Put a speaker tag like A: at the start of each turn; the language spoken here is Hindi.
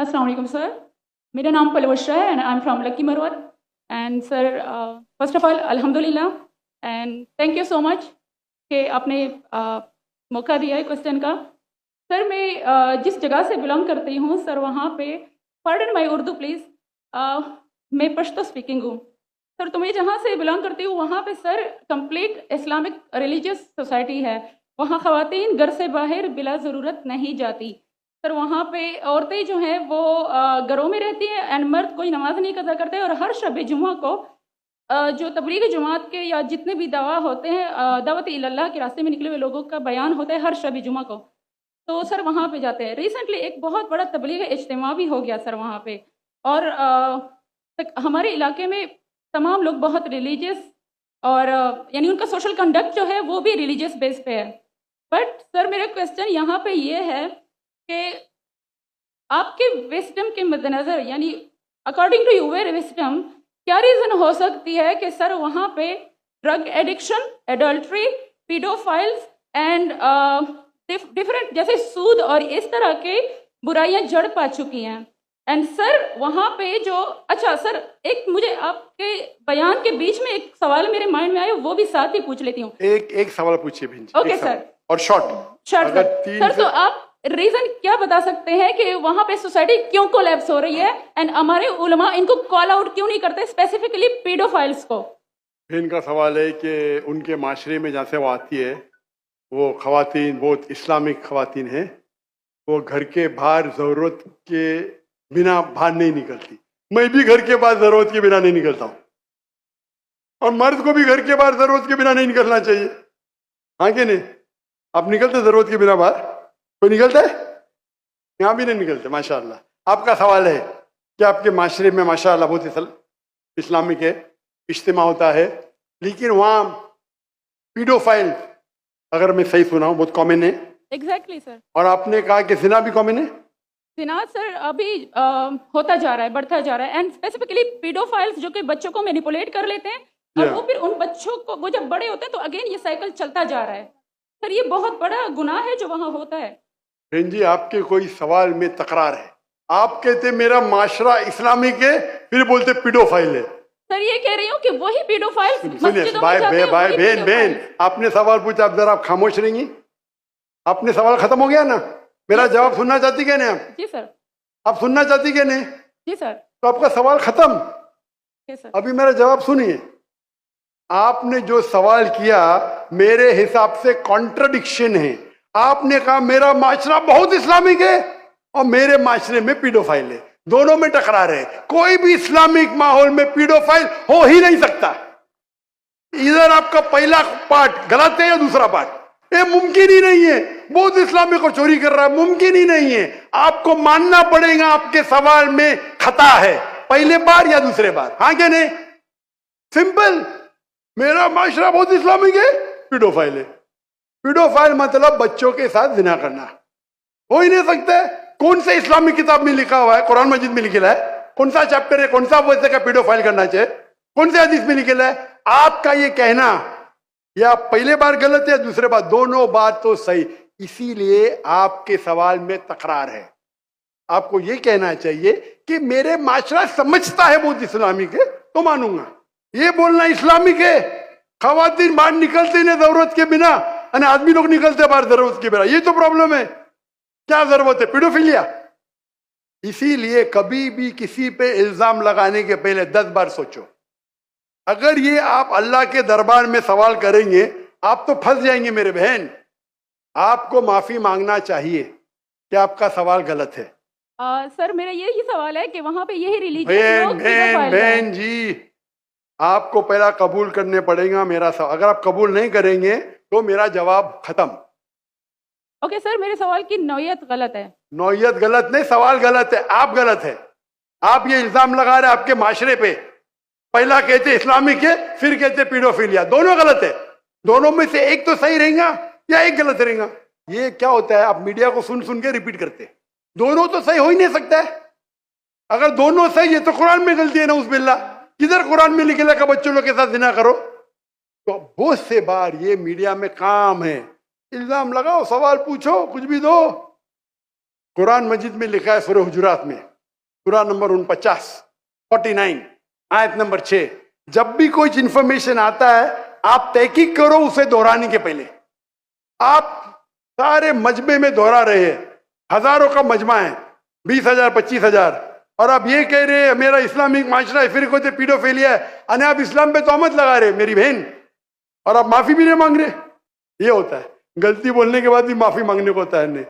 A: अस्सलाम वालेकुम सर, मेरा नाम पलवश्रा है and I am from Lakki Marwat and sir first of all अल्हम्दुलिल्लाह and thank you so much कि आपने मौका दिया है क्वेश्चन का। सर मैं जिस जगह से बिलोंग करती हूँ सर वहाँ पे पार्डन माई उर्दू प्लीज़, मैं पश्तो स्पीकिंग हूँ सर। तो मैं जहाँ से बिलोंग करती हूँ वहाँ पे sir complete Islamic religious society है। वहाँ ख़वातीन घर से बाहर बिला ज़रूरत नहीं जाती सर। वहाँ पे औरतें जो हैं वो घरों में रहती हैं एंड मर्द कोई नमाज नहीं अदा करते। और हर शब जुमा को जो तबलीग जमात के या जितने भी दवा होते हैं दावत इल्लल्लाह के रास्ते में निकले हुए लोगों का बयान होता है हर शब जुमा को, तो सर वहाँ पे जाते हैं। रिसेंटली एक बहुत बड़ा तबलीग इज्तिमा भी हो गया सर वहाँ पे। और हमारे इलाके में तमाम लोग बहुत रिलीजियस और यानी उनका सोशल कंडक्ट जो है वो भी रिलीजियस बेस पे है। बट सर मेरा क्वेश्चन यहाँ पे ये है कि आपके विस्डम के मद्देनज़र यानी अकॉर्डिंग टू यूर विस्डम क्या रीज़न हो सकती है कि सर वहाँ पे drug addiction, adultery, paedophiles and different जैसे सूद और इस तरह के बुराइयां जड़ पा चुकी हैं। एंड सर वहाँ पे जो अच्छा सर एक मुझे आपके बयान के बीच में एक सवाल मेरे माइंड में आया, वो भी साथ ही पूछ लेती हूँ।
B: एक सवाल पूछिए बहन जी।
A: Okay sir.
B: और शॉर्ट
A: सर तो आप रीजन क्या बता सकते हैं कि वहाँ पे सोसाइटी क्यों कोलैप्स हो रही है एंड हमारे उलमा इनको कॉल आउट क्यों नहीं करते, स्पेसिफिकली पीडोफाइल्स को?
B: इनका सवाल है कि उनके माशरे में जहाँ से वो आती है वो खवातीन बहुत इस्लामिक खवातीन हैं, वो घर के बाहर ज़रूरत के बिना बाहर नहीं निकलती। मैं भी घर के बाहर ज़रूरत के बिना नहीं निकलता हूँ और मर्द को भी घर के बाहर ज़रूरत के बिना नहीं निकलना चाहिए। हाँ कि नहीं? आप निकलते ज़रूरत के बिना बाहर? कोई निकलता है? यहाँ भी नहीं निकलते माशाअल्लाह। आपका सवाल है कि आपके माशरे में माशाअल्लाह बहुत इस्लामिक है, इज्तिमा होता है, लेकिन वहाँ पीडोफाइल अगर मैं सही सुना हूँ बहुत कॉमन है।
A: Exactly sir. और
B: आपने कहा कि जिना भी कॉमन है?
A: जिना सर अभी होता जा रहा है, बढ़ता जा रहा है एंड स्पेसिफिकली पीडोफाइल्स जो कि बच्चों को मैनिपुलेट कर लेते हैं और वो फिर उन बच्चों को वो जब बड़े होते हैं तो अगेन ये साइकिल चलता जा रहा है सर। ये बहुत बड़ा गुनाह है जो वहाँ होता है।
B: बहन जी आपके कोई सवाल में तकरार है। आप कहते मेरा माशरा इस्लामिक है, फिर बोलते पीडोफाइल है।
A: सर ये कह रही हूँ कि वही पीडोफाइल
B: बहन आपने सवाल पूछा, आप जरा आप खामोश रहेंगी? आपने सवाल खत्म हो गया ना? मेरा जवाब सुनना चाहती क्या नहीं आप?
A: जी सर।
B: आप सुनना चाहती क्या नहीं?
A: जी सर।
B: तो आपका सवाल खत्म।
A: सर
B: अभी मेरा जवाब सुनिए। आपने जो सवाल किया मेरे हिसाब से कॉन्ट्रडिक्शन है। आपने कहा मेरा माशरा बहुत इस्लामिक है और मेरे माशरे में पीडोफाइल है, दोनों में टकरार है। कोई भी इस्लामिक माहौल में पीडोफाइल हो ही नहीं सकता। इधर आपका पहला पार्ट गलत है या दूसरा पार्ट? ये मुमकिन ही नहीं है। बहुत इस्लामिक और चोरी कर रहा है, मुमकिन ही नहीं है। आपको मानना पड़ेगा आपके सवाल में खता है, पहले बार या दूसरे बार। हाँ क्या नहीं? सिंपल। मेरा माशरा बहुत इस्लामिक है, पीडोफाइल है। पीडोफाइल मतलब बच्चों के साथ जिना करना हो ही नहीं सकता है। कौन से इस्लामिक किताब में लिखा हुआ है? कुरान मजीद में लिखा है? कौन सा चैप्टर है? कौन सा वैसे का पीडोफाइल करना चाहिए? कौन से हदीस में लिखा है? आपका ये कहना या पहले बार गलत है, दूसरे बार, दोनों बात तो सही। इसीलिए आपके सवाल में तकरार है। आपको ये कहना चाहिए कि मेरे माशरा समझता है बहुत इस्लामिक है तो मानूंगा। ये बोलना इस्लामिक है, खवातीन बाहर निकलते नहीं जरूरत के बिना और आदमी लोग निकलते बाहर जरूरत के बिना, ये तो प्रॉब्लम है। क्या जरूरत है? पीडोफिलिया। इसीलिए कभी भी किसी पे इल्जाम लगाने के पहले 10 बार सोचो। अगर ये आप अल्लाह के दरबार में सवाल करेंगे आप तो फंस जाएंगे मेरे बहन। आपको माफी मांगना चाहिए कि आपका सवाल गलत है।
A: सर मेरा यही सवाल है कि वहां पे यही रिलीजन
B: बहन जी आपको पहला कबूल करने पड़ेगा मेरा सवाल। अगर आप कबूल नहीं करेंगे तो मेरा जवाब खत्म।
A: ओके सर, मेरे सवाल की नौयत गलत है।
B: नौयत गलत नहीं, सवाल गलत है, आप गलत है। आप ये इल्जाम लगा रहे आपके माशरे पे। पहला कहते इस्लामिक है, फिर कहते पीडोफिलिया। दोनों गलत है। दोनों में से एक तो सही रहेगा या एक गलत रहेगा। ये क्या होता है, आप मीडिया को सुन सुन के रिपीट करते। दोनों तो सही हो ही नहीं सकता है। अगर दोनों सही है तो कुरान में गलती है ना, उस बिल्ला। किधर कुरान में लिखे का बच्चों लोग के साथ जिना करो? तो बहुत से बार ये मीडिया में काम है, इल्जाम लगाओ, सवाल पूछो, कुछ भी दो। कुरान मजीद में लिखा है सूरह हुजुरात में, सूरा नंबर 49 आयत नंबर 6। जब भी कोई इंफॉर्मेशन आता है आप तहकीक करो उसे दोहराने के पहले। आप सारे मजमे में दोहरा रहे हैं, हजारों का मजमा है, 20,000 25,000, और आप ये कह रहे हैं मेरा इस्लामिक माशरा फिर को पीडोफिलिया है, अने आप इस्लाम पे तोहमत लगा रहे मेरी बहन, और आप माफी भी नहीं मांग रहे। ये होता है, गलती बोलने के बाद भी माफी मांगने को होता है। नहीं,